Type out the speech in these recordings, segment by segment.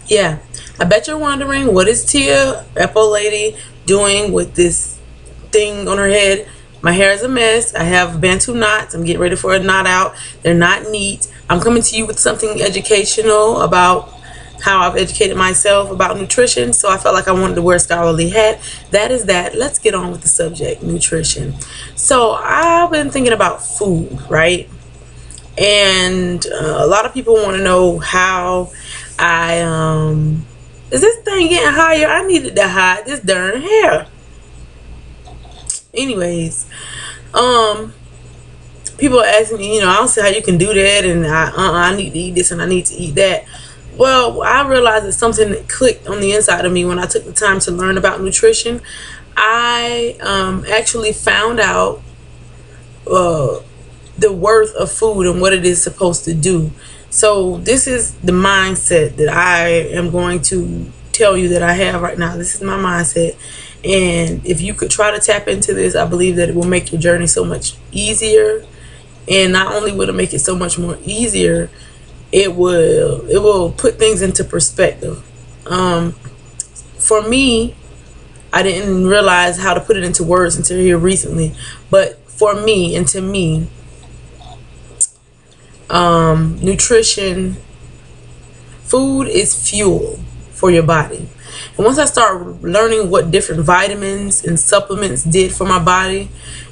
Yeah, I bet you're wondering, what is Tia, Apple Lady, doing with this thing on her head? My hair is a mess. I have Bantu knots. I'm getting ready for a knot out. They're not neat. I'm coming to you with something educational about how I've educated myself about nutrition. So I felt like I wanted to wear a scholarly hat. That is that. Let's get on with the subject, nutrition. So I've been thinking about food, right? And a lot of people want to know how I is this thing getting higher? I needed to hide this darn hair. Anyways, people are asking me, I don't see how you can do that, and I need to eat this and I need to eat that. Well, I realized that something that clicked on the inside of me when I took the time to learn about nutrition. I actually found out the worth of food and what it is supposed to do. So this is the mindset that I am going to tell you that I have right now. This is my mindset, and if you could try to tap into this, I believe that it will make your journey so much easier. And not only will it make it so much more easier, it will put things into perspective. For me, I didn't realize how to put it into words until here recently, but for me and to me, nutrition, food is fuel for your body. And once I started learning what different vitamins and supplements did for my body,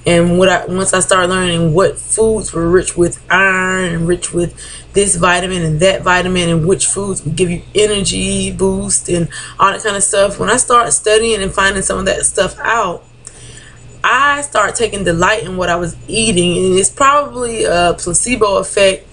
and once I started learning what foods were rich with iron and rich with this vitamin and that vitamin, and which foods would give you energy boost and all that kind of stuff, when I started studying and finding some of that stuff out, I started taking delight in what I was eating. And it's probably a placebo effect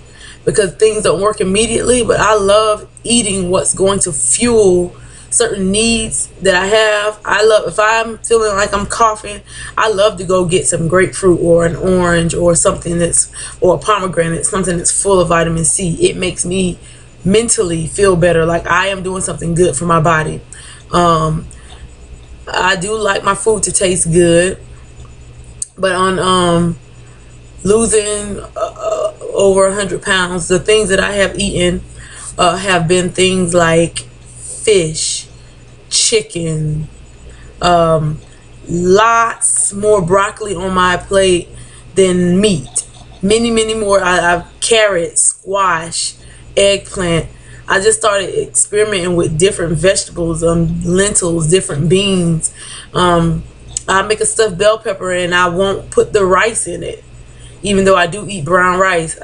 because things don't work immediately, but I love eating what's going to fuel certain needs that I have. I love, if I'm feeling like I'm coughing, I love to go get some grapefruit or an orange or something or a pomegranate, something that's full of vitamin C. It makes me mentally feel better, like I am doing something good for my body. I do like my food to taste good, but on losing over 100 pounds, the things that I have eaten have been things like fish, chicken, lots more broccoli on my plate than meat. Many more. I've carrots, squash, eggplant. I just started experimenting with different vegetables, lentils, different beans. I make a stuffed bell pepper and I won't put the rice in it, even though I do eat brown rice.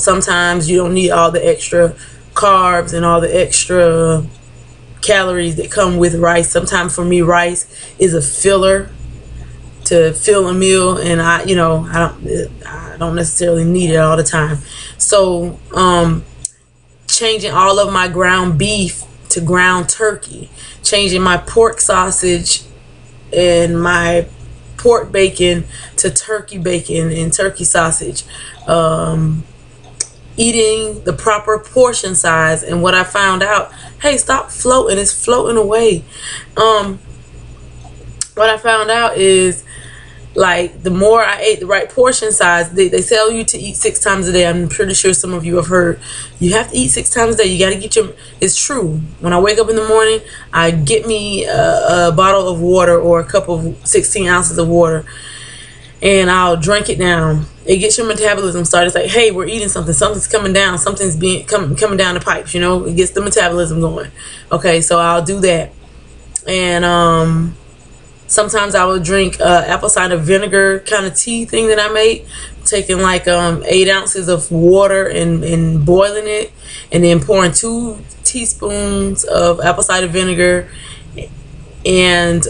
Sometimes you don't need all the extra carbs and all the extra calories that come with rice. Sometimes for me, rice is a filler to fill a meal, and I don't necessarily need it all the time. So changing all of my ground beef to ground turkey, changing my pork sausage and my pork bacon to turkey bacon and turkey sausage, eating the proper portion size. And what I found out, hey, stop floating, it's floating away. What I found out is, like, the more I ate the right portion size, they tell you to eat 6 times a day. I'm pretty sure some of you have heard you have to eat 6 times a day. You got to get your, it's true. When I wake up in the morning, I get me a bottle of water or a cup of 16 ounces of water, and I'll drink it down. It gets your metabolism started. It's like, hey, we're eating something. Something's coming down. Something's coming down the pipes. It gets the metabolism going. Okay, so I'll do that. And sometimes I will drink apple cider vinegar kind of tea thing that I make, taking like 8 ounces of water and boiling it, and then pouring 2 teaspoons of apple cider vinegar and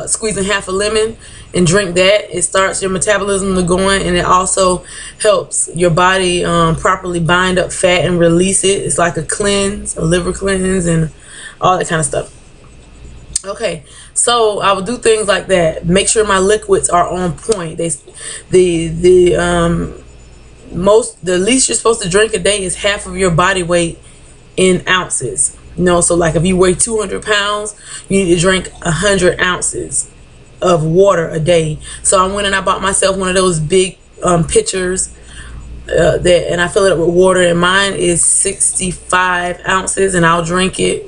squeezing half a lemon and drink that. It starts your metabolism to going, and it also helps your body properly bind up fat and release it. It's like a cleanse, a liver cleanse, and all that kind of stuff. Okay, so I will do things like that. Make sure my liquids are on point. The least you're supposed to drink a day is half of your body weight in ounces. So like if you weigh 200 pounds, you need to drink 100 ounces of water a day. So I went and I bought myself one of those big pitchers and I fill it up with water, and mine is 65 ounces, and I'll drink it.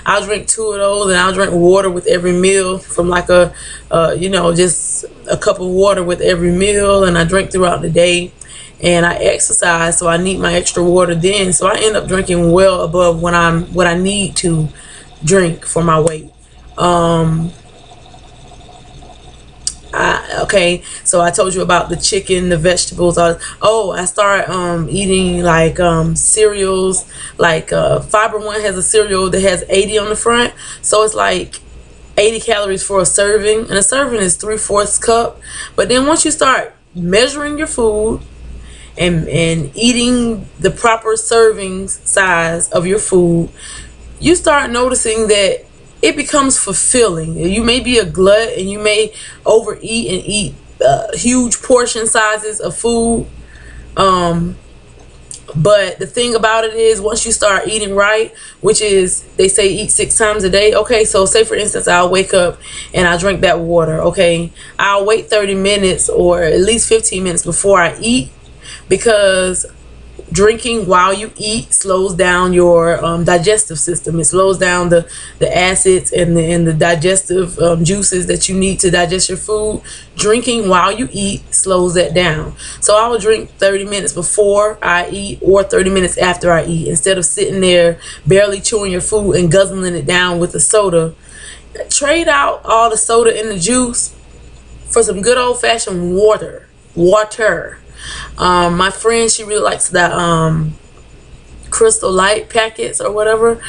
I'll drink 2 of those, and I'll drink water with every meal, from like just a cup of water with every meal, and I drink throughout the day. And I exercise, so I need my extra water then. So I end up drinking well above what I need to drink for my weight. Okay, so I told you about the chicken, the vegetables. I started eating like cereals. Like Fiber One has a cereal that has 80 on the front, so it's like 80 calories for a serving, and a serving is 3/4 cup. But then once you start measuring your food and eating the proper serving size of your food, you start noticing that it becomes fulfilling. You may be a glut and you may overeat and eat huge portion sizes of food. But the thing about it is, once you start eating right, which is, they say eat 6 times a day. Okay, so say for instance, I'll wake up and I drink that water. Okay, I'll wait 30 minutes or at least 15 minutes before I eat, because drinking while you eat slows down your digestive system. It slows down the acids and the digestive juices that you need to digest your food. Drinking while you eat slows that down. So I will drink 30 minutes before I eat or 30 minutes after I eat, instead of sitting there barely chewing your food and guzzling it down with a soda. Trade out all the soda and the juice for some good old-fashioned water. My friend, she really likes that Crystal Light packets or whatever.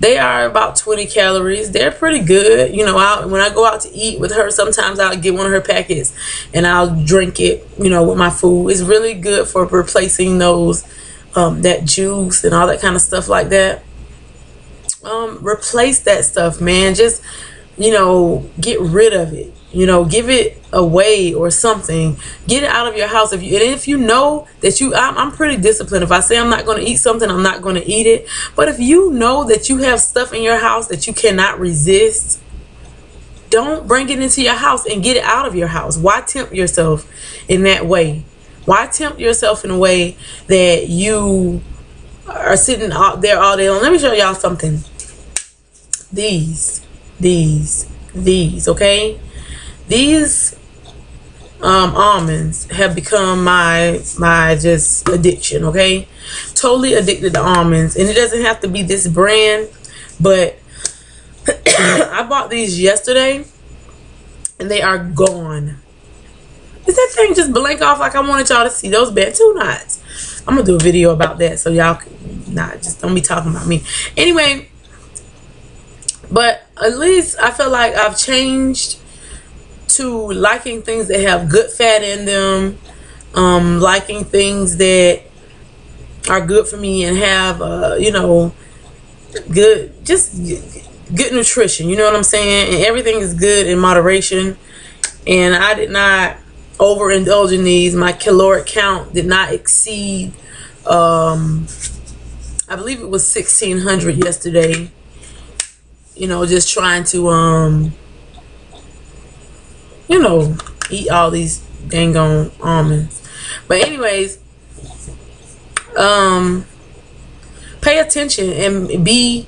They are about 20 calories. They're pretty good. When I go out to eat with her, sometimes I'll get one of her packets and I'll drink it, with my food. It's really good for replacing those, that juice and all that kind of stuff like that. Replace that stuff, man. Just, get rid of it. Give it away or something. Get it out of your house. If you know that I'm pretty disciplined. If I say I'm not going to eat something, I'm not going to eat it. But if you know that you have stuff in your house that you cannot resist, don't bring it into your house and get it out of your house. Why tempt yourself in that way? Why tempt yourself in a way that you are sitting out there all day long? Let me show y'all something. These, okay? These almonds have become my just addiction, okay? Totally addicted to almonds. And it doesn't have to be this brand, but I bought these yesterday and they are gone. Did that thing just blink off like I wanted y'all to see those Bantu knots? I'm gonna do a video about that, so y'all just don't be talking about me. Anyway, but at least I feel like I've changed to liking things that have good fat in them, liking things that are good for me and have good nutrition. You know what I'm saying? And everything is good in moderation. And I did not overindulge in these. My caloric count did not exceed I believe it was 1,600 yesterday. Just trying to eat all these dang on almonds. But anyways, pay attention and be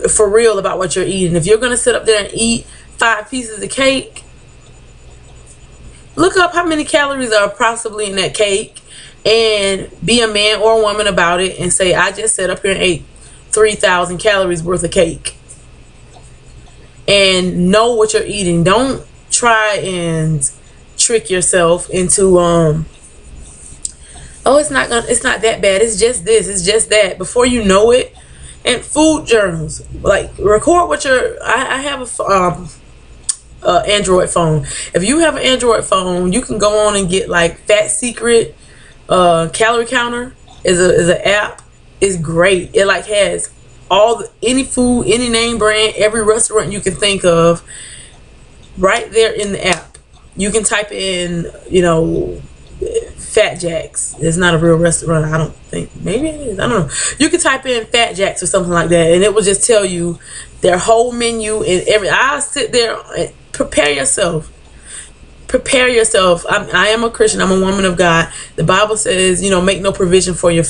for real about what you're eating. If you're gonna sit up there and eat 5 pieces of cake, look up how many calories are possibly in that cake and be a man or a woman about it and say, I just sat up here and ate 3,000 calories worth of cake. And know what you're eating. Don't try and trick yourself into oh, it's not that bad, it's just this, it's just that, before you know it. And food journals, like record what I have a Android phone. If you have an Android phone, you can go on and get like Fat Secret calorie counter is an app. It's great. It like has any food, any name brand, every restaurant you can think of right there in the app. You can type in, Fat Jacks. It's not a real restaurant, I don't think. Maybe it is. I don't know. You can type in Fat Jacks or something like that, and it will just tell you their whole menu and I'll sit there and prepare yourself prepare yourself. I am a Christian. I'm a woman of God. The Bible says, you know, make no provision for your